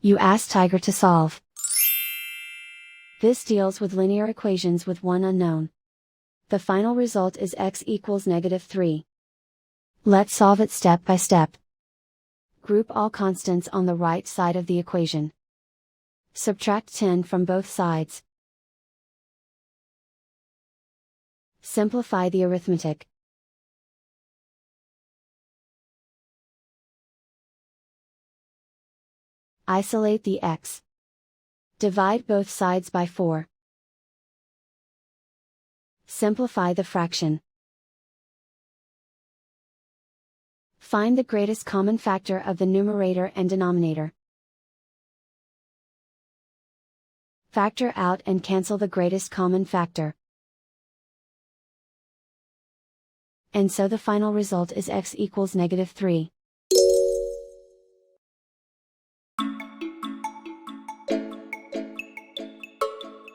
You ask Tiger to solve. This deals with linear equations with one unknown. The final result is x equals -3. Let's solve it step by step. Group all constants on the right side of the equation. Subtract 10 from both sides. Simplify the arithmetic. Isolate the x. Divide both sides by 4. Simplify the fraction. Find the greatest common factor of the numerator and denominator. Factor out and cancel the greatest common factor. And so the final result is x equals -3.